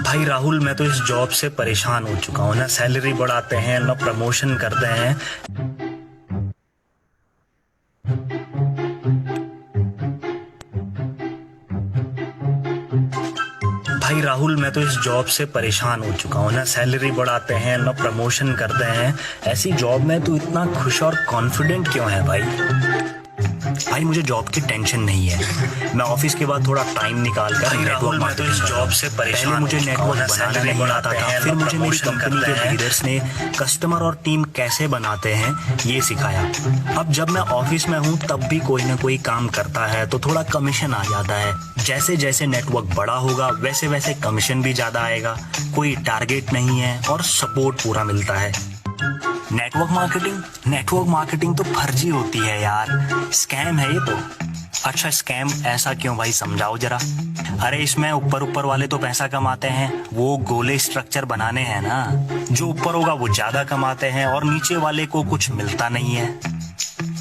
भाई राहुल, मैं तो इस जॉब से परेशान हो चुका हूँ। ना सैलरी बढ़ाते हैं, ना प्रमोशन करते हैं। भाई राहुल, मैं तो इस जॉब से परेशान हो चुका हूँ। ना सैलरी बढ़ाते हैं, ना प्रमोशन करते हैं। ऐसी जॉब में तू इतना खुश और कॉन्फिडेंट क्यों है भाई? भाई मुझे जॉब की टेंशन नहीं है। मैं ऑफिस के बाद थोड़ा टाइम निकाल कर नेटवर्क मार्केटिंग कर रहा हूँ। पहले मुझे नेटवर्क बनाना नहीं आता था, फिर मुझे मेरी कंपनी के लीडर्स ने कस्टमर और टीम कैसे बनाते हैं ये सिखाया। अब जब मैं ऑफिस में हूँ तब भी कोई ना कोई काम करता है तो थोड़ा कमीशन आ जाता है। जैसे जैसे नेटवर्क बड़ा होगा वैसे वैसे कमीशन भी ज्यादा आएगा। कोई टारगेट नहीं है और सपोर्ट पूरा मिलता है। नेटवर्क मार्केटिंग तो फर्जी होती है यार, स्कैम है ये तो। अच्छा, स्कैम ऐसा क्यों भाई, समझाओ जरा। अरे इसमें ऊपर ऊपर वाले तो पैसा कमाते हैं, वो गोले स्ट्रक्चर बनाने हैं ना। जो ऊपर होगा वो ज्यादा कमाते हैं और नीचे वाले को कुछ मिलता नहीं है।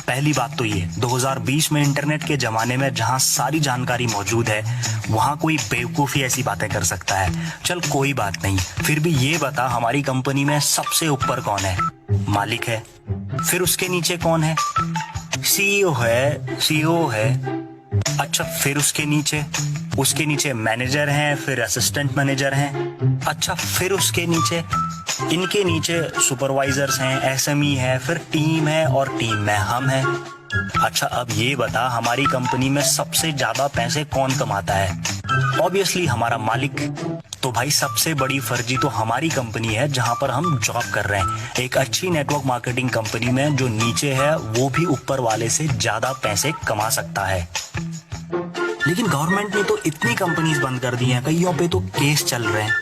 पहली बात तो ये 2020 में इंटरनेट के जमाने में जहां सारी जानकारी मौजूद है वहां कोई बेवकूफी ऐसी बातें कर सकता है। चल कोई बात नहीं, फिर भी ये बता हमारी कंपनी में सबसे ऊपर कौन है? मालिक है। फिर उसके नीचे कौन है? सीईओ है। अच्छा, फिर उसके नीचे मैनेजर हैं, फिर असिस्टेंट मैनेजर हैं। अच्छा, फिर उसके नीचे इनके नीचे सुपरवाइजर्स हैं, एसएमई है, फिर टीम है और टीम में हम हैं। अच्छा, अब ये बता हमारी कंपनी में सबसे ज्यादा पैसे कौन कमाता है? ऑब्वियसली हमारा मालिक। तो भाई सबसे बड़ी फर्जी तो हमारी कंपनी है जहां पर हम जॉब कर रहे हैं। एक अच्छी नेटवर्क मार्केटिंग कंपनी में जो नीचे है वो भी ऊपर वाले से ज्यादा पैसे कमा सकता है। लेकिन गवर्नमेंट ने तो इतनी कंपनीज बंद कर दी हैं, कईयों पे तो केस चल रहे हैं।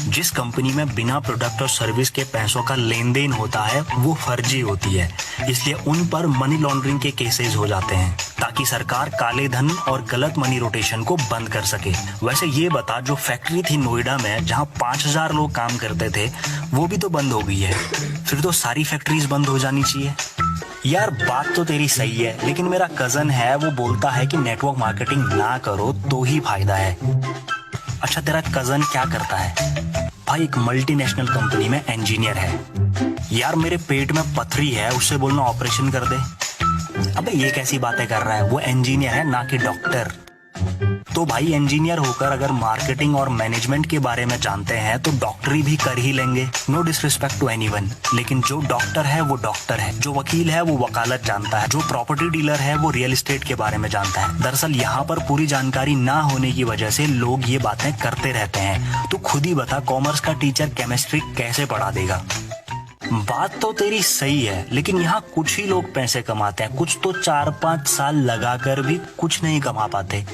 जिस कंपनी में बिना प्रोडक्ट और सर्विस के पैसों का लेन देन होता है वो फर्जी होती है, इसलिए उन पर मनी लॉन्ड्रिंग के केसेस हो जाते हैं ताकि सरकार काले धन और गलत मनी रोटेशन को बंद कर सके। वैसे ये बता, जो फैक्ट्री थी नोएडा में जहां 5000 लोग काम करते थे वो भी तो बंद हो गई है। फिर तो सारी फैक्ट्रीज बंद हो जानी चाहिए। यार बात तो तेरी सही है, लेकिन मेरा कजन है वो बोलता है कि नेटवर्क मार्केटिंग ना करो तो ही फायदा है। अच्छा, तेरा कजन क्या करता है? भाई एक मल्टीनेशनल कंपनी में इंजीनियर है। यार मेरे पेट में पथरी है, उससे बोलना ऑपरेशन कर दे। अबे ये कैसी बातें कर रहा है, वो इंजीनियर है ना कि डॉक्टर। तो भाई इंजीनियर होकर अगर मार्केटिंग और मैनेजमेंट के बारे में जानते हैं तो डॉक्टरी भी कर ही लेंगे। नो डिसरिस्पेक्ट टू एनीवन, लेकिन जो डॉक्टर है वो डॉक्टर है, जो वकील है वो वकालत जानता है, जो प्रॉपर्टी डीलर है वो रियल एस्टेट के बारे में जानता है। दरअसल यहाँ पर पूरी जानकारी ना होने की वजह से लोग ये बातें करते रहते हैं। तो खुद ही बता, कॉमर्स का टीचर केमिस्ट्री कैसे पढ़ा देगा? बात तो तेरी सही है, लेकिन यहाँ कुछ ही लोग पैसे कमाते हैं, कुछ तो 4-5 साल लगाकर भी कुछ नहीं कमा पाते।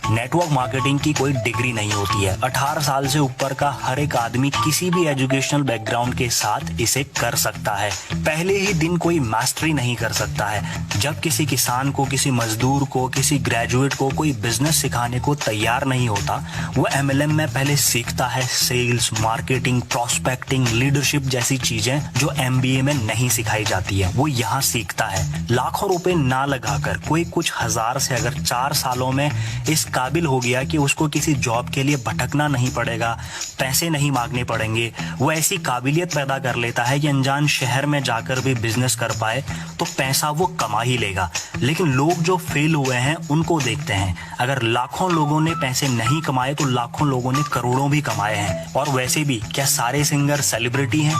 नेटवर्क मार्केटिंग की कोई डिग्री नहीं होती है। 18 साल से ऊपर का हर एक आदमी किसी भी एजुकेशनल बैकग्राउंड के साथ इसे कर सकता है। पहले ही दिन कोई मास्टरी नहीं कर सकता है। जब किसी किसान को, किसी मजदूर को, किसी ग्रेजुएट को कोई बिजनेस सिखाने को तैयार नहीं होता, वो एमएलएम में पहले सीखता है सेल्स, मार्केटिंग, प्रोस्पेक्टिंग, लीडरशिप जैसी चीजें जो एमबीए में नहीं सिखाई जाती है, वो यहाँ सीखता है। लाखों रुपए ना लगाकर कोई कुछ हजार से अगर 4 सालों में इस काबिल हो गया कि उसको किसी जॉब के लिए भटकना नहीं पड़ेगा, पैसे नहीं मांगने पड़ेंगे, वो ऐसी काबिलियत पैदा कर लेता है कि अनजान शहर में जाकर भी बिजनेस कर पाए तो पैसा वो कमा ही लेगा। लेकिन लोग जो फेल हुए हैं उनको देखते हैं। अगर लाखों लोगों ने पैसे नहीं कमाए तो लाखों लोगों ने करोड़ों भी कमाए हैं। और वैसे भी क्या सारे सिंगर सेलिब्रिटी हैं?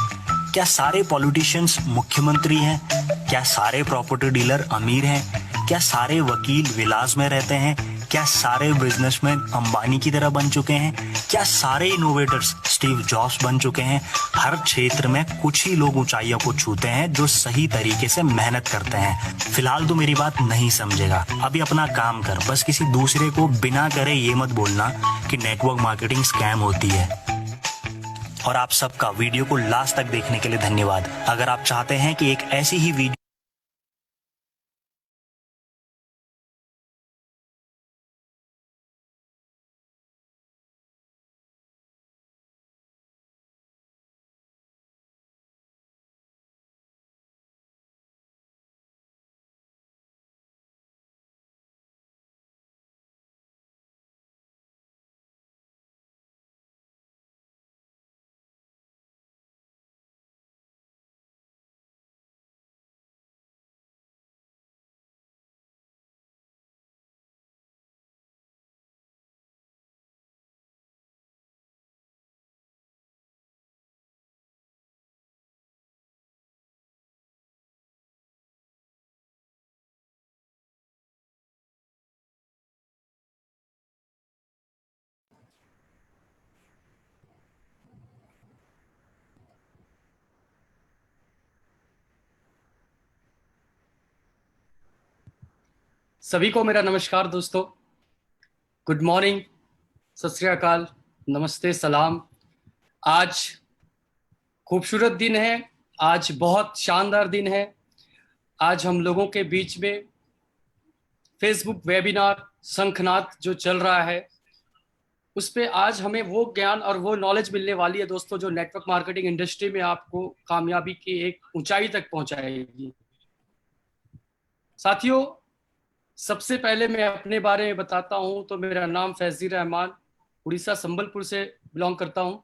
क्या सारे पॉलिटिशियंस मुख्यमंत्री हैं? क्या सारे प्रॉपर्टी डीलर अमीर हैं? क्या सारे वकील विलास में रहते हैं? क्या सारे बिजनेसमैन अंबानी की तरह बन चुके हैं? क्या सारे इनोवेटर्स स्टीव जॉब्स बन चुके हैं? हर क्षेत्र में कुछ ही लोग ऊंचाइयों को छूते हैं जो सही तरीके से मेहनत करते हैं। फिलहाल तो मेरी बात नहीं समझेगा, अभी अपना काम कर। बस किसी दूसरे को बिना करे ये मत बोलना कि नेटवर्क मार्केटिंग स्कैम होती है। और आप सबका वीडियो को लास्ट तक देखने के लिए धन्यवाद। अगर आप चाहते हैं कि एक ऐसी ही वीडियो सभी को मेरा नमस्कार दोस्तों। गुड मॉर्निंग, सत श्री अकाल, नमस्ते, सलाम। आज खूबसूरत दिन है, आज बहुत शानदार दिन है। आज हम लोगों के बीच में फेसबुक वेबिनार शंखनाद जो चल रहा है, उस पे आज हमें वो ज्ञान और वो नॉलेज मिलने वाली है दोस्तों, जो नेटवर्क मार्केटिंग इंडस्ट्री में आपको कामयाबी की एक ऊंचाई तक पहुंचाएगी। साथियों, सबसे पहले मैं अपने बारे में बताता हूं तो मेरा नाम फैजी रहमान, उड़ीसा संबलपुर से बिलोंग करता हूं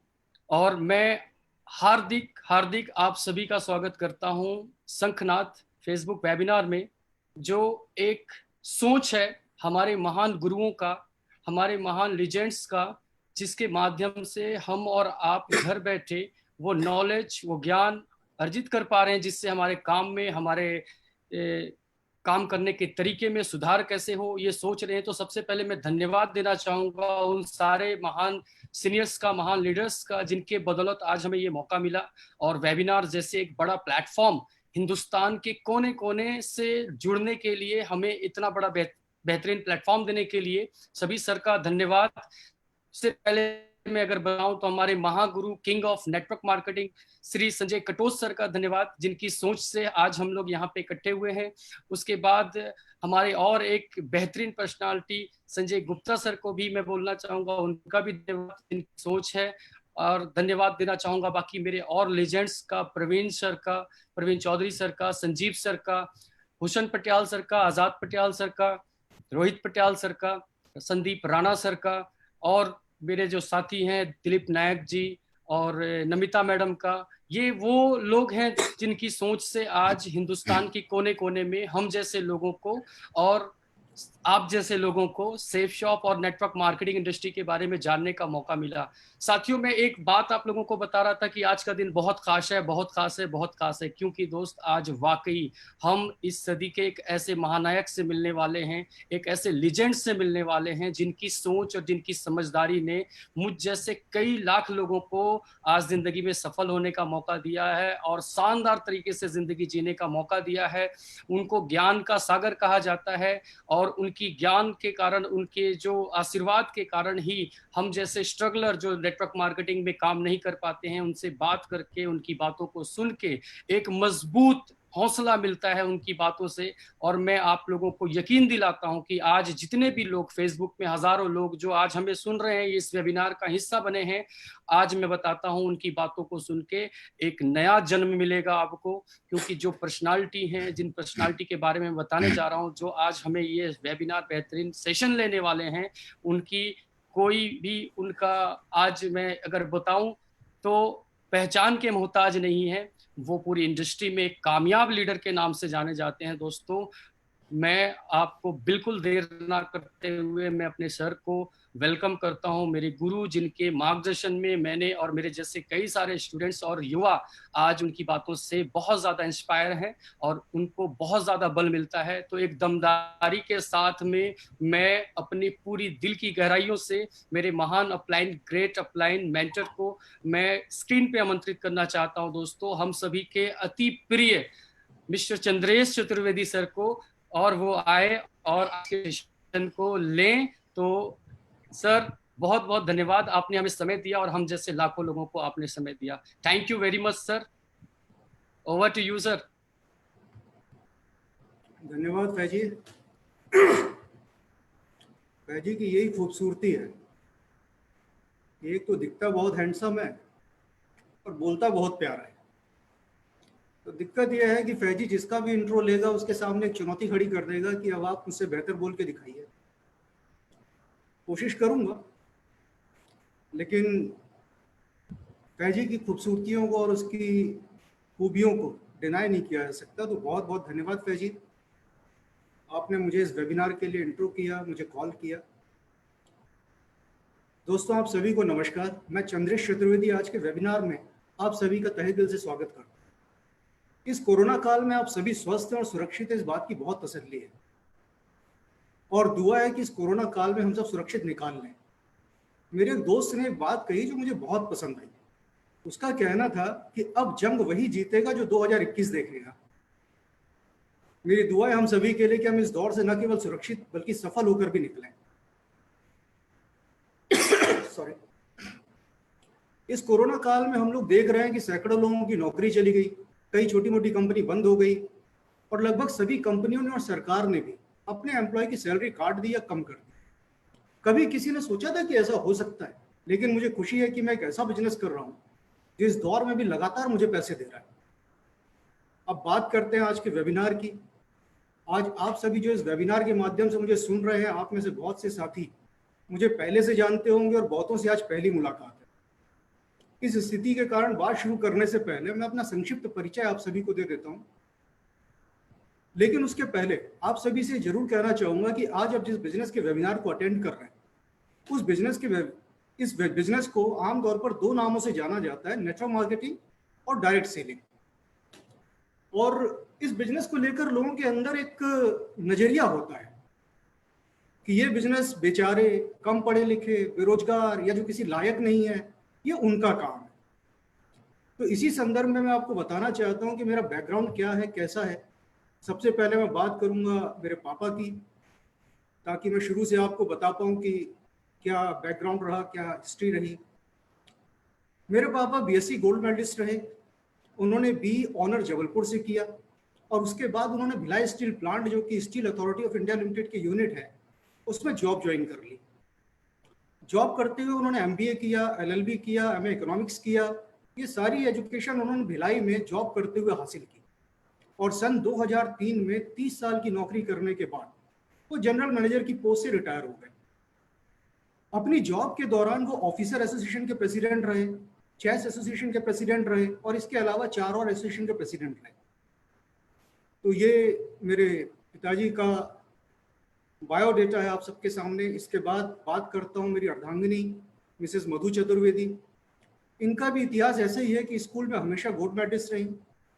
और मैं हार्दिक हार्दिक आप सभी का स्वागत करता हूं शंखनाद फेसबुक वेबिनार में, जो एक सोच है हमारे महान गुरुओं का, हमारे महान लीजेंड्स का, जिसके माध्यम से हम और आप घर बैठे वो नॉलेज, वो ज्ञान अर्जित कर पा रहे हैं, जिससे हमारे काम में, हमारे काम करने के तरीके में सुधार कैसे हो, ये सोच रहे हैं। तो सबसे पहले मैं धन्यवाद देना चाहूंगा उन सारे महान सीनियर्स का, महान लीडर्स का, जिनके बदौलत आज हमें ये मौका मिला और वेबिनार जैसे एक बड़ा प्लेटफॉर्म हिंदुस्तान के कोने कोने से जुड़ने के लिए, हमें इतना बड़ा बेहतरीन प्लेटफॉर्म देने के लिए सभी सर का धन्यवाद। से पहले मैं अगर बताऊं तो हमारे महागुरु, king of network marketing, Shri Sanjay Katoch sir का धन्यवाद, जिनकी सोच से आज हम लोग यहाँ पे इकट्ठे हुए हैं। उसके बाद हमारे और एक बेहतरीन पर्सनालिटी संजय गुप्ता सर को भी मैं बोलना चाहूंगा, उनका भी धन्यवाद, जिनकी सोच है। और धन्यवाद देना चाहूंगा बाकी मेरे और लेजेंड्स का, प्रवीण सर का, प्रवीण चौधरी सर का, संजीव सर का, भूषण पटियाल सर का, आजाद पटियाल सर का, रोहित पटियाल सर का, संदीप राणा सर का, और मेरे जो साथी हैं दिलीप नायक जी और नमिता मैडम का। ये वो लोग हैं जिनकी सोच से आज हिंदुस्तान के कोने कोने में हम जैसे लोगों को और आप जैसे लोगों को सेफ शॉप और नेटवर्क मार्केटिंग इंडस्ट्री के बारे में जानने का मौका मिला। साथियों, मैं एक बात आप लोगों को बता रहा था कि आज का दिन बहुत खास है, बहुत खास है, बहुत खास है, क्योंकि दोस्त आज वाकई हम इस सदी के एक ऐसे महानायक से मिलने वाले हैं, एक ऐसे लीजेंड से मिलने वाले हैं, जिनकी सोच और जिनकी समझदारी ने मुझ जैसे कई लाख लोगों को आज जिंदगी में सफल होने का मौका दिया है और शानदार तरीके से जिंदगी जीने का मौका दिया है। उनको ज्ञान का सागर कहा जाता है और उनकी ज्ञान के कारण, उनके जो आशीर्वाद के कारण ही हम जैसे स्ट्रगलर जो नेटवर्क मार्केटिंग में काम नहीं कर पाते हैं, उनसे बात करके, उनकी बातों को सुन के एक मजबूत हौसला मिलता है उनकी बातों से। और मैं आप लोगों को यकीन दिलाता हूं कि आज जितने भी लोग फेसबुक में, हजारों लोग जो आज हमें सुन रहे हैं, इस वेबिनार का हिस्सा बने हैं, आज मैं बताता हूं उनकी बातों को सुन के एक नया जन्म मिलेगा आपको। क्योंकि जो पर्सनालिटी हैं, जिन पर्सनालिटी के बारे में बताने जा रहा हूं, जो आज हमें ये वेबिनार बेहतरीन सेशन लेने वाले हैं, उनकी कोई भी, उनका आज मैं अगर बताऊं तो पहचान के मोहताज नहीं है। वो पूरी इंडस्ट्री में एक कामयाब लीडर के नाम से जाने जाते हैं। दोस्तों, मैं आपको बिल्कुल देर ना करते हुए मैं अपने सर को वेलकम करता हूं, मेरे गुरु, जिनके मार्गदर्शन में मैंने और मेरे जैसे कई सारे स्टूडेंट्स और युवा आज उनकी बातों से बहुत ज्यादा इंस्पायर हैं और उनको बहुत ज्यादा बल मिलता है। तो एक दमदारी के साथ में मैं अपनी पूरी दिल की गहराइयों से मेरे महान अपलाइन, ग्रेट अपलाइन मेंटर को मैं स्क्रीन पे आमंत्रित करना चाहता हूं। दोस्तों, हम सभी के अति प्रिय मिस्टर चंद्रेश चतुर्वेदी सर को, और वो आए और आपके सेशन को लें। तो सर, बहुत बहुत धन्यवाद, आपने हमें समय दिया और हम जैसे लाखों लोगों को आपने समय दिया। Thank you very much sir. Over to you sir. धन्यवाद फैजी। फैजी की यही खूबसूरती है, एक तो दिखता बहुत हैंडसम है और बोलता बहुत प्यारा है। तो दिक्कत यह है कि फैजी जिसका भी इंट्रो लेगा उसके सामने एक चुनौती खड़ी कर देगा कि अब आप मुझसे बेहतर बोल के दिखाइए। कोशिश करूंगा, लेकिन फैजी की खूबसूरतियों को और उसकी खूबियों को डिनाई नहीं किया जा सकता। तो बहुत बहुत धन्यवाद फैजी, आपने मुझे इस वेबिनार के लिए इंट्रो किया, मुझे कॉल किया। दोस्तों, आप सभी को नमस्कार। मैं चंद्रेश चतुर्वेदी आज के वेबिनार में आप सभी का तहे दिल से स्वागत करता हूँ। इस कोरोना काल में आप सभी स्वस्थ और सुरक्षित हैं, इस बात की बहुत तसल्ली है और दुआ है कि इस कोरोना काल में हम सब सुरक्षित निकाल लें। मेरे एक दोस्त ने एक बात कही जो मुझे बहुत पसंद आई। उसका कहना था कि अब जंग वही जीतेगा जो 2021 देखेगा। मेरी दुआएं हम सभी के लिए कि हम इस दौर से न केवल सुरक्षित बल्कि सफल होकर भी निकलें। सॉरी। इस कोरोना काल में हम लोग देख रहे हैं कि सैकड़ों लोगों की नौकरी चली गई, कई छोटी मोटी कंपनी बंद हो गई और लगभग सभी कंपनियों ने और सरकार ने भी अपने एम्प्लॉय की सैलरी काट दी या कम कर दी। कभी किसी ने सोचा था कि ऐसा हो सकता है, लेकिन मुझे खुशी है कि मैं एक ऐसा बिजनेस कर रहा हूं जो इस दौर में भी लगातार मुझे पैसे दे रहा है। अब बात करते हैं आज के वेबिनार की। आज आप सभी जो इस वेबिनार के माध्यम से मुझे सुन रहे हैं, आप में से बहुत से साथी मुझे पहले से जानते होंगे और बहुतों से आज पहली मुलाकात है। इस स्थिति के कारण बात शुरू करने से पहले मैं अपना संक्षिप्त परिचय आप सभी को दे देता हूं, लेकिन उसके पहले आप सभी से जरूर कहना चाहूंगा कि आज आप जिस बिजनेस के वेबिनार को अटेंड कर रहे हैं, उस इस बिजनेस को आमतौर पर दो नामों से जाना जाता है, नेटवर्क मार्केटिंग और डायरेक्ट सेलिंग। और इस बिजनेस को लेकर लोगों के अंदर एक नजरिया होता है कि ये बिजनेस बेचारे, कम पढ़े लिखे, बेरोजगार या जो किसी लायक नहीं है, ये उनका काम है। तो इसी संदर्भ में मैं आपको बताना चाहता हूं कि मेरा बैकग्राउंड क्या है, कैसा है। सबसे पहले मैं बात करूंगा मेरे पापा की, ताकि मैं शुरू से आपको बता पाऊं कि क्या बैकग्राउंड रहा, क्या हिस्ट्री रही। मेरे पापा बीएससी गोल्ड मेडलिस्ट रहे। उन्होंने बी ऑनर जबलपुर से किया और उसके बाद उन्होंने भिलाई स्टील प्लांट, जो कि steel authority of India limited के यूनिट है, उसमें जॉब ज्वाइन कर ली। जॉब करते हुए उन्होंने एमबीए किया, एलएलबी किया, एमए इकोनॉमिक्स किया। ये सारी एजुकेशन उन्होंने भिलाई में जॉब करते हुए हासिल की और सन 2003 में 30 साल की नौकरी करने के बाद वो जनरल मैनेजर की पोस्ट से रिटायर हो गए। अपनी जॉब के दौरान वो ऑफिसर एसोसिएशन के प्रेसिडेंट रहे, चेस एसोसिएशन के प्रेसिडेंट रहे और इसके अलावा 4 और एसोसिएशन के प्रेसिडेंट रहे। तो ये मेरे पिताजी का बायोडेटा है आप सबके सामने। इसके बाद बात करता हूँ मेरी अर्धांगिनी मिसेस मधु चतुर्वेदी। इनका भी इतिहास ऐसे ही है कि स्कूल में हमेशा गोल्ड मेडलिस्ट रही।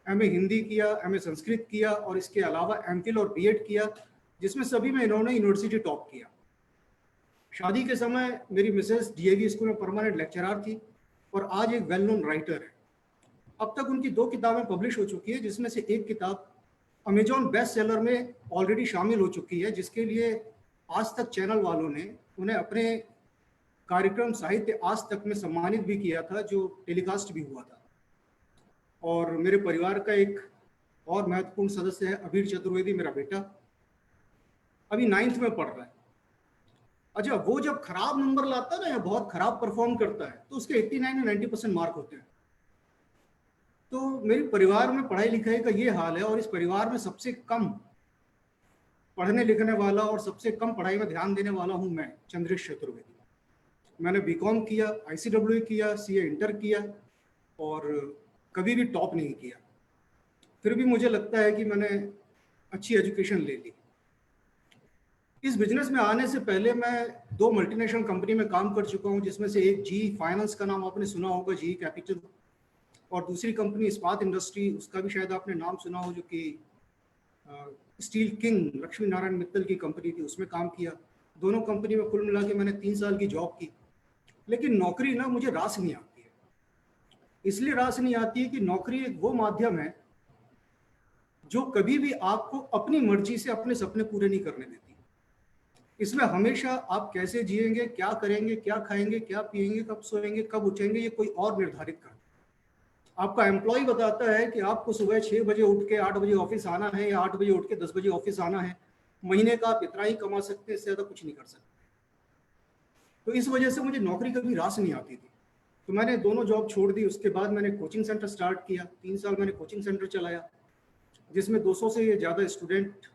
एमए हिंदी किया, एमए संस्कृत किया और इसके अलावा एमफिल और बीएड किया, जिसमें सभी में इन्होंने यूनिवर्सिटी टॉप किया। शादी के समय मेरी मिसेस डीएवी स्कूल में परमानेंट लेक्चरर थी और आज एक वेल नोन राइटर है। अब तक उनकी 2 किताबें पब्लिश हो चुकी है, जिसमें से एक किताब अमेजॉन बेस्ट सेलर में ऑलरेडी शामिल हो चुकी है, जिसके लिए आज तक चैनल वालों ने उन्हें अपने कार्यक्रम साहित्य आज तक में सम्मानित भी किया था, जो टेलीकास्ट भी हुआ था। और मेरे परिवार का एक और महत्वपूर्ण सदस्य है अबीर चतुर्वेदी, मेरा बेटा, अभी 9th में पढ़ रहा है। अच्छा, वो जब खराब नंबर लाता है ना या बहुत खराब परफॉर्म करता है तो उसके 89 या 90% मार्क होते हैं। तो मेरे परिवार में पढ़ाई लिखाई का ये हाल है और इस परिवार में सबसे कम पढ़ने लिखने वाला और सबसे कम पढ़ाई में ध्यान देने वाला हूं मैं, चंद्रेश चतुर्वेदी। मैंने बीकॉम किया, आईसीडब्ल्यू किया, सीए इंटर किया और कभी भी टॉप नहीं किया। फिर भी मुझे लगता है कि मैंने अच्छी एजुकेशन ले ली। इस बिजनेस में आने से पहले मैं 2 मल्टीनेशनल कंपनी में काम कर चुका हूं, जिसमें से एक जी फाइनेंस का नाम आपने सुना होगा, जी कैपिटल, और दूसरी कंपनी इस्पात इंडस्ट्री, उसका भी शायद आपने नाम सुना हो, जो कि स्टील किंग लक्ष्मी नारायण मित्तल की कंपनी थी, उसमें काम किया। दोनों कंपनी में कुल मिला के मैंने 3 साल की जॉब की। लेकिन नौकरी ना मुझे रास नहीं आती है। इसलिए रास नहीं आती है कि नौकरी एक वो माध्यम है जो कभी भी आपको अपनी मर्जी से अपने सपने पूरे नहीं करने देती। इसमें हमेशा आप कैसे जिएंगे, क्या करेंगे, क्या खाएंगे, क्या पिएंगे, कब सोएंगे, कब उठेंगे, ये कोई और निर्धारित करता है। आपका एम्प्लॉय बताता है कि आपको सुबह 6 बजे उठ के 8 बजे ऑफिस आना है या 8 बजे उठ के 10 बजे ऑफिस आना है। महीने का आप इतना ही कमा सकते हैं, इससे ज़्यादा कुछ नहीं कर सकते। तो इस वजह से मुझे नौकरी कभी रास नहीं आती थी। तो मैंने दोनों जॉब छोड़ दी। उसके बाद मैंने कोचिंग सेंटर स्टार्ट किया। 3 साल मैंने कोचिंग सेंटर चलाया, जिसमें 200 से ज़्यादा स्टूडेंट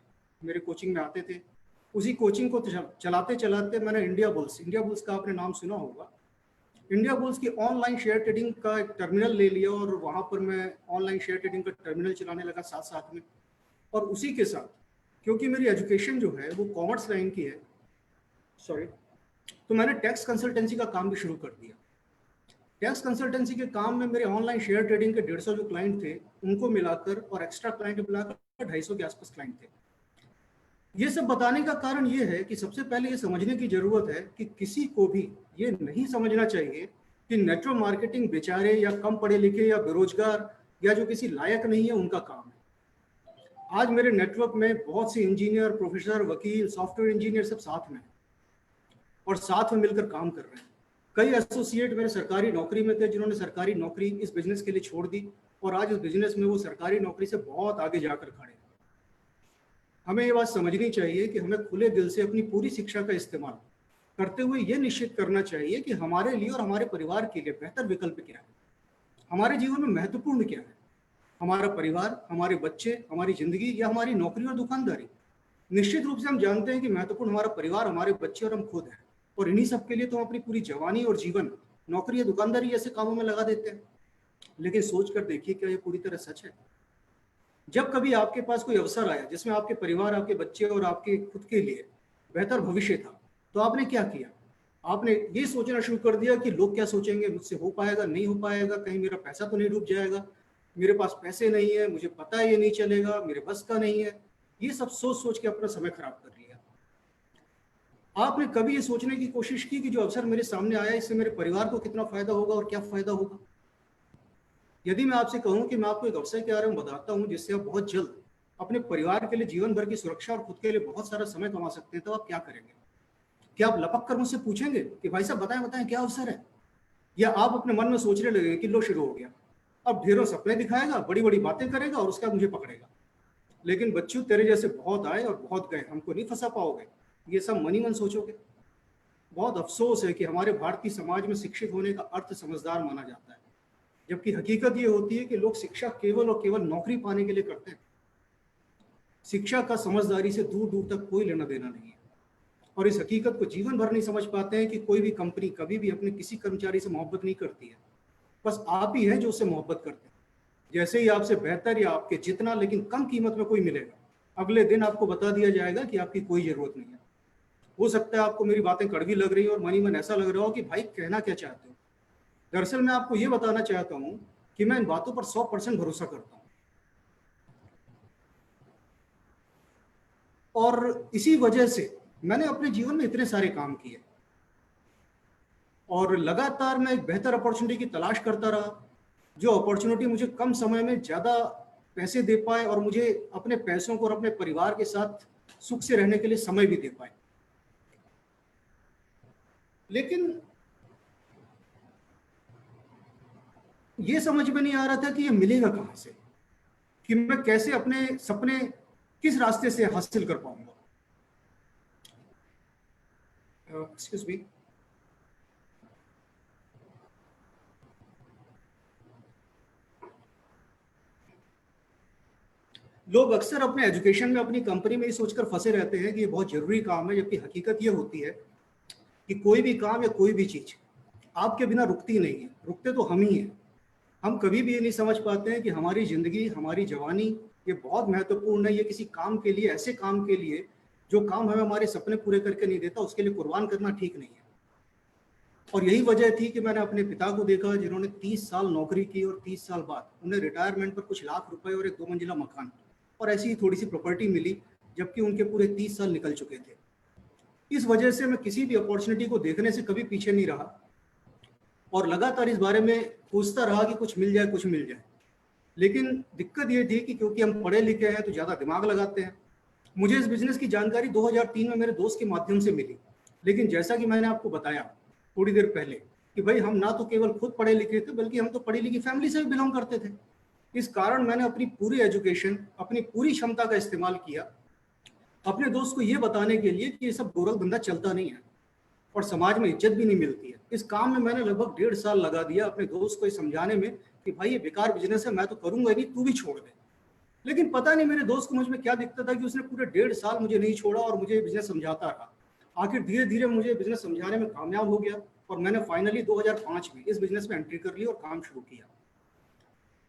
मेरे कोचिंग में आते थे। उसी कोचिंग को चलाते चलाते मैंने इंडिया बुल्स का आपने नाम सुना होगा, इंडिया बुल्स की ऑनलाइन शेयर ट्रेडिंग का एक टर्मिनल ले लिया और वहाँ पर मैं ऑनलाइन शेयर ट्रेडिंग का टर्मिनल चलाने लगा साथ साथ में। और उसी के साथ, क्योंकि मेरी एजुकेशन जो है वो कॉमर्स लाइन की है, तो मैंने टैक्स कंसल्टेंसी का काम भी शुरू कर दिया। टैक्स कंसल्टेंसी के काम में मेरे ऑनलाइन शेयर ट्रेडिंग के 150 जो क्लाइंट थे, उनको मिलाकर और एक्स्ट्रा क्लाइंट मिलाकर 250 के आसपास क्लाइंट थे। ये सब बताने का कारण ये है कि सबसे पहले ये समझने की जरूरत है कि किसी को भी ये नहीं समझना चाहिए कि नेटवर्क मार्केटिंग बेचारे या कम पढ़े लिखे या बेरोजगार या जो किसी लायक नहीं है उनका काम है। आज मेरे नेटवर्क में बहुत से इंजीनियर, प्रोफेसर, वकील, सॉफ्टवेयर इंजीनियर सब साथ में हैं और साथ में मिलकर काम कर रहे हैं। कई एसोसिएट मेरे सरकारी नौकरी में थे जिन्होंने सरकारी नौकरी इस बिजनेस के लिए छोड़ दी और आज इस बिजनेस में वो सरकारी नौकरी से बहुत आगे जाकर खड़े हैं। हमें ये बात समझनी चाहिए कि हमें खुले दिल से अपनी पूरी शिक्षा का इस्तेमाल करते हुए ये निश्चित करना चाहिए कि हमारे लिए और हमारे परिवार के लिए बेहतर विकल्प क्या है, हमारे जीवन में महत्वपूर्ण क्या है, हमारा परिवार, हमारे बच्चे, हमारी जिंदगी या हमारी नौकरी और दुकानदारी। निश्चित रूप से हम जानते हैं कि महत्वपूर्ण हमारा परिवार, हमारे बच्चे और हम खुद हैं, और इन्हीं सब के लिए तो हम अपनी पूरी जवानी और जीवन नौकरी या दुकानदारी जैसे कामों में लगा देते हैं। लेकिन सोच कर देखिए, क्या ये पूरी तरह सच है? जब कभी आपके पास कोई अवसर आया जिसमें आपके परिवार, आपके बच्चे और आपके खुद के लिए बेहतर भविष्य था, तो आपने क्या किया? आपने ये सोचना शुरू कर दिया कि लोग क्या सोचेंगे, मुझसे हो पाएगा, नहीं हो पाएगा, कहीं मेरा पैसा तो नहीं डूब जाएगा, मेरे पास पैसे नहीं है, मुझे पता है ये नहीं चलेगा, मेरे बस का नहीं है। ये सब सोच सोच के अपना समय खराब कर लिया। आपने कभी ये सोचने की कोशिश की कि जो अवसर मेरे सामने आया इससे मेरे परिवार को कितना फायदा होगा और क्या फायदा होगा? यदि मैं आपसे कहूं कि मैं आपको एक अवसर के बारे में बताता हूं जिससे आप बहुत जल्द अपने परिवार के लिए जीवन भर की सुरक्षा और खुद के लिए बहुत सारा समय कमा सकते हैं, तो आप क्या करेंगे? क्या आप लपक कर मुझसे पूछेंगे कि भाई साहब बताएं बताएं क्या अवसर है? या आप अपने मन में सोचने लगेंगे कि लो शुरू हो गया, अब ढेरों सपने दिखाएगा, बड़ी बड़ी बातें करेगा और उसके बाद मुझे पकड़ेगा। लेकिन बच्चों, तेरे जैसे बहुत आए और बहुत गए, हमको नहीं फंसा पाओगे, ये सब मन ही मन सोचोगे। बहुत अफसोस है कि हमारे भारतीय समाज में शिक्षित होने का अर्थ समझदार माना जाता है, जबकि हकीकत ये होती है कि लोग शिक्षा केवल और केवल नौकरी पाने के लिए करते हैं। शिक्षा का समझदारी से दूर दूर तक कोई लेना देना नहीं है, और इस हकीकत को जीवन भर नहीं समझ पाते हैं कि कोई भी कंपनी कभी भी अपने किसी कर्मचारी से मोहब्बत नहीं करती है, बस आप ही हैं जो उससे मोहब्बत करते हैं। जैसे ही आपसे बेहतर या आपके जितना लेकिन कम कीमत में कोई मिलेगा, अगले दिन आपको बता दिया जाएगा कि आपकी कोई जरूरत नहीं है। हो सकता है आपको मेरी बातें कड़वी लग रही हो और मन ही मन ऐसा लग रहा हो कि भाई कहना क्या चाहते हो। दरअसल मैं आपको ये बताना चाहता हूँ कि मैं इन बातों पर 100% भरोसा करता हूँ, और इसी वजह से मैंने अपने जीवन में इतने सारे काम किए और लगातार मैं एक बेहतर अपॉर्चुनिटी की तलाश करता रहा, जो अपॉर्चुनिटी मुझे कम समय में ज़्यादा पैसे दे पाए और मुझे अपने पैसों को और अपने परिवार के साथ सुख से रहने के लिए समय भी दे पाए। लेकिन ये समझ में नहीं आ रहा था कि ये मिलेगा कहाँ से, कि मैं कैसे अपने सपने किस रास्ते से हासिल कर पाऊंगा। Excuse me. लोग अक्सर अपने एजुकेशन में अपनी कंपनी में ये सोचकर फंसे रहते हैं कि ये बहुत जरूरी काम है, जबकि हकीकत ये होती है कि कोई भी काम या कोई भी चीज आपके बिना रुकती नहीं है, रुकते तो हम ही हैं। हम कभी भी ये नहीं समझ पाते हैं कि हमारी जिंदगी, हमारी जवानी ये बहुत महत्वपूर्ण है। ये किसी काम के लिए, ऐसे काम के लिए जो काम हमें हमारे सपने पूरे करके नहीं देता, उसके लिए कुर्बान करना ठीक नहीं है। और यही वजह थी कि मैंने अपने पिता को देखा जिन्होंने 30 साल नौकरी की और 30 साल बाद उन्हें रिटायरमेंट पर कुछ लाख रुपए और एक 2 मंजिला मकान और ऐसी ही थोड़ी सी प्रॉपर्टी मिली, जबकि उनके पूरे 30 साल निकल चुके थे। इस वजह से मैं किसी भी अपॉर्चुनिटी को देखने से कभी पीछे नहीं रहा और लगातार इस बारे में पूछता रहा कि कुछ मिल जाए, कुछ मिल जाए। लेकिन दिक्कत ये थी कि क्योंकि हम पढ़े लिखे हैं तो ज़्यादा दिमाग लगाते हैं। मुझे इस बिजनेस की जानकारी 2003 में मेरे दोस्त के माध्यम से मिली, लेकिन जैसा कि मैंने आपको बताया थोड़ी देर पहले कि भाई हम ना तो केवल खुद पढ़े लिखे थे, बल्कि हम तो पढ़ी लिखी फैमिली से भी बिलोंग करते थे। इस कारण मैंने अपनी पूरी एजुकेशन, अपनी पूरी क्षमता का इस्तेमाल किया अपने दोस्त को ये बताने के लिए कि ये सब गोरख धंधा चलता नहीं है और समाज में इज्जत भी नहीं मिलती है। इस काम में मैंने लगभग 1.5 साल लगा दिया अपने दोस्त को ये समझाने में कि भाई ये बेकार बिजनेस है, मैं तो करूंगा नहीं, तू भी छोड़ दे। लेकिन पता नहीं मेरे दोस्त को मुझ में क्या दिक्कत था कि उसने पूरे 1.5 साल मुझे नहीं छोड़ा और मुझे बिजनेस समझाता रहा। आखिर धीरे धीरे मुझे बिजनेस समझाने में कामयाब हो गया और मैंने फाइनली 2005 में इस बिजनेस में एंट्री कर ली और काम शुरू किया।